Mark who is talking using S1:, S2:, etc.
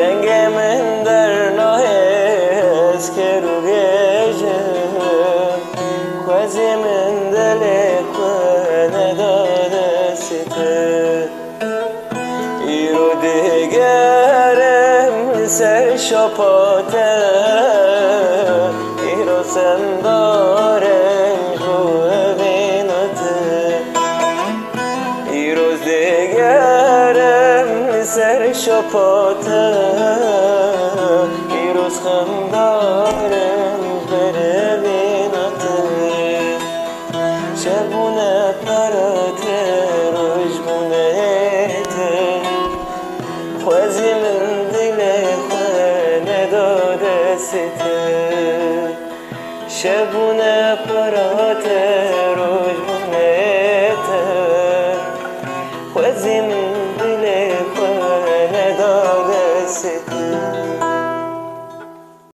S1: دنگ من در نایست که رو گیجه خوزی من دل کنه داده سیته ایرو دیگرم سر شپاته ایرو سندارم خوه بیناته ایروز دیگرم سر شپاته ایروز خندارم بره بیناته شبونه پراته روشمونه ایته خوزی من دل خانه داده سیته شبونه پراته روش